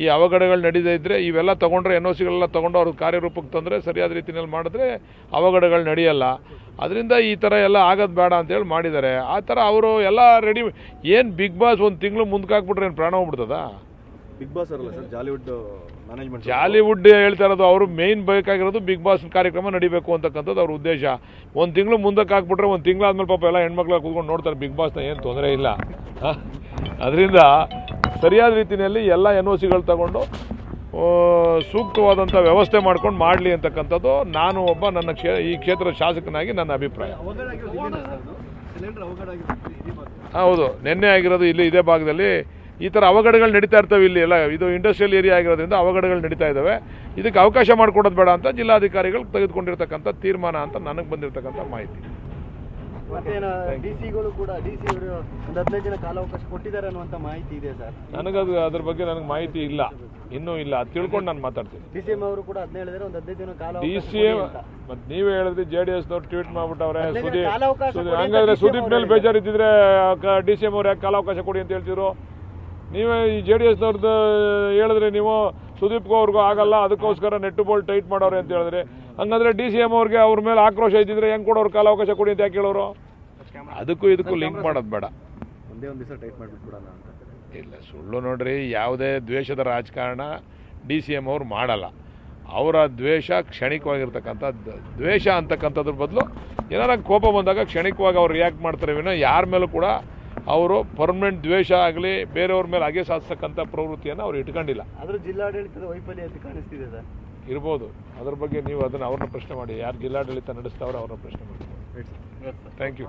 ಈ ಅವಘಡಗಳು ನಡೀದೇ ಇದ್ದರೆ ಇವೆಲ್ಲ ತೊಗೊಂಡ್ರೆ ಎನ್ ಒ ಸಿಗಳೆಲ್ಲ ತೊಗೊಂಡು ಅವ್ರ ಕಾರ್ಯರೂಪಕ್ಕೆ ತಂದರೆ ಸರಿಯಾದ ರೀತಿಯಲ್ಲಿ ಮಾಡಿದ್ರೆ ಅವಘಡಗಳು ನಡೆಯಲ್ಲ. ಅದರಿಂದ ಈ ಥರ ಎಲ್ಲ ಆಗೋದು ಬೇಡ ಅಂತೇಳಿ ಮಾಡಿದ್ದಾರೆ. ಆ ಥರ ಅವರು ಎಲ್ಲ ರೆಡಿ. ಏನು ಬಿಗ್ ಬಾಸ್ ಒಂದು ತಿಂಗಳು ಮುಂದಕ್ಕೆ ಹಾಕ್ಬಿಟ್ರೆ ಏನು ಪ್ರಾಣ ಹೋಗ್ಬಿಡ್ತದ? ಬಿಗ್ ಬಾಸ್ ಅಲ್ಲ ಸರ್, ಜಾಲಿವುಡ್ ಮ್ಯಾನೇಜ್ಮೆಂಟ್. ಜಾಲಿವುಡ್ ಹೇಳ್ತಾ ಇರೋದು ಅವರು ಮೇಯ್ನ್ ಬೇಕಾಗಿರೋದು ಬಿಗ್ ಬಾಸ್ ಕಾರ್ಯಕ್ರಮ ನಡಿಬೇಕು ಅಂತಕ್ಕಂಥದ್ದು ಅವ್ರ ಉದ್ದೇಶ. ಒಂದು ತಿಂಗಳು ಮುಂದಕ್ಕೆ ಹಾಕ್ಬಿಟ್ರೆ ಒಂದು ತಿಂಗಳಾದ್ಮೇಲೆ ಪಾಪ ಎಲ್ಲ ಹೆಣ್ಮಕ್ಳು ಕೂತ್ಕೊಂಡು ನೋಡ್ತಾರೆ ಬಿಗ್ ಬಾಸ್ನ, ಏನು ತೊಂದರೆ ಇಲ್ಲ. ಅದರಿಂದ ಸರಿಯಾದ ರೀತಿಯಲ್ಲಿ ಎಲ್ಲ ಎನ್ ಒ ಸಿಗಳು ತಗೊಂಡು ಸೂಕ್ತವಾದಂಥ ವ್ಯವಸ್ಥೆ ಮಾಡ್ಕೊಂಡು ಮಾಡಲಿ ಅಂತಕ್ಕಂಥದ್ದು ನಾನು ಒಬ್ಬ ಈ ಕ್ಷೇತ್ರದ ಶಾಸಕನಾಗಿ ನನ್ನ ಅಭಿಪ್ರಾಯ. ಹೌದು, ನಿನ್ನೆ ಆಗಿರೋದು ಇಲ್ಲಿ ಇದೇ ಭಾಗದಲ್ಲಿ ಈ ಥರ ಅವಘಡಗಳು ನಡೀತಾ ಇರ್ತವೆ. ಇಲ್ಲಿ ಎಲ್ಲ ಇದು ಇಂಡಸ್ಟ್ರಿಯಲ್ ಏರಿಯಾ ಆಗಿರೋದ್ರಿಂದ ಅವಘಡಗಳು ನಡೀತಾ ಇದ್ದಾವೆ. ಇದಕ್ಕೆ ಅವಕಾಶ ಮಾಡಿಕೊಡೋದು ಬೇಡ ಅಂತ ಜಿಲ್ಲಾಧಿಕಾರಿಗಳು ತೆಗೆದುಕೊಂಡಿರ್ತಕ್ಕಂಥ ತೀರ್ಮಾನ ಅಂತ ನನಗೆ ಬಂದಿರತಕ್ಕಂಥ ಮಾಹಿತಿ. ಡಿಸಿಗಳು ಕೂಡ ಡಿಸಿ ಅವರು ಒಂದು 15 ದಿನ ಕಾಲಾವಕಾಶ ಕೊಟ್ಟಿದ್ದಾರೆ ಅನ್ನುವಂಥ ಮಾಹಿತಿ ಇದೆ ಸರ್. ನನಗದು ಅದ್ರ ಬಗ್ಗೆ ನನಗೆ ಮಾಹಿತಿ ಇಲ್ಲ, ಇನ್ನೂ ಇಲ್ಲ. ಅದು ತಿಳ್ಕೊಂಡು ನಾನು ಮಾತಾಡ್ತೀನಿ. DCM ಅವರು ಕೂಡ 15 ದಿನ ಒಂದು 15 ದಿನ ಕಾಲಾವಕಾಶ. DCM ಮತ್ತು ನೀವೇ ಹೇಳಿದ್ರಿ JDSನವ್ರು ಟ್ವೀಟ್ ಮಾಡ್ಬಿಟ್ಟವ್ರೆ. ಹಂಗಾದ್ರೆ ಸುದೀಪ್ ಮೇಲೆ ಬೇಜಾರಿದ್ದಿದ್ರೆ DCM ಅವ್ರು ಯಾಕೆ ಕಾಲಾವಕಾಶ ಕೊಡಿ ಅಂತ ಹೇಳ್ತಿದ್ರು? ನೀವೇ ಈ JDSನವ್ರದ್ದು ಹೇಳಿದ್ರೆ ನೀವು ಸುದೀಪ್ಗೂ ಅವ್ರಿಗೂ ಆಗಲ್ಲ, ಅದಕ್ಕೋಸ್ಕರ ನೆಟ್ಟು ಬೋಲ್ಟ್ ಟೈಟ್ ಮಾಡೋರು ಅಂತ ಹೇಳಿದ್ರೆ, ಹಂಗಂದ್ರೆ DCM ಅವ್ರಿಗೆ ಅವ್ರ ಮೇಲೆ ಆಕ್ರೋಶ ಇದ್ದಿದ್ರೆ ಹೆಂಗೆ ಕೊಡೋರು ಕಾಲಾವಕಾಶ ಕೊಡಿ ಅಂತ ಯಾಕೆ ಹೇಳೋರು? ಅದಕ್ಕೂ ಇದಕ್ಕೂ ಲಿಂಕ್ ಮಾಡೋದು ಬೇಡ. ಒಂದೇ ಒಂದು ದಿವಸ ಟೈಟ್ ಮಾಡಿಬಿಟ್ಬಿಡೋಣ ಅಂತ. ಇಲ್ಲ, ಸುಳ್ಳು ನೋಡ್ರಿ. ಯಾವುದೇ ದ್ವೇಷದ ರಾಜಕಾರಣ DCM ಅವ್ರು ಮಾಡಲ್ಲ. ಅವರ ದ್ವೇಷ ಕ್ಷಣಿಕವಾಗಿರ್ತಕ್ಕಂಥ ದ್ವೇಷ ಅಂತಕ್ಕಂಥದ್ರ ಬದಲು ಏನಾರ ಕೋಪ ಬಂದಾಗ ಕ್ಷಣಿಕವಾಗಿ ಅವ್ರು ರಿಯಾಕ್ಟ್ ಮಾಡ್ತಾರೆ ವಿನೋ ಯಾರ ಮೇಲೂ ಕೂಡ ಅವರು ಪರ್ಮನೆಂಟ್ ದ್ವೇಷ ಆಗಲಿ ಬೇರೆಯವ್ರ ಮೇಲೆ ಹಾಗೆ ಸಾಧಿಸ್ತಕ್ಕಂಥ ಪ್ರವೃತ್ತಿಯನ್ನು ಅವ್ರು ಇಟ್ಕೊಂಡಿಲ್ಲ. ಆದರೂ ಜಿಲ್ಲಾಡಳಿತದ ವೈಫಲ್ಯ ಅಂತ ಕಾಣಿಸ್ತಿದೆ ಸರ್. ಇರ್ಬೋದು, ಅದ್ರ ಬಗ್ಗೆ ನೀವು ಅದನ್ನು ಅವ್ರನ್ನ ಪ್ರಶ್ನೆ ಮಾಡಿ. ಯಾರು ಜಿಲ್ಲಾಡಳಿತ ನಡೆಸ್ತಾವ್ರೋ ಅವ್ರನ್ನ ಪ್ರಶ್ನೆ ಮಾಡಿ. Thank you.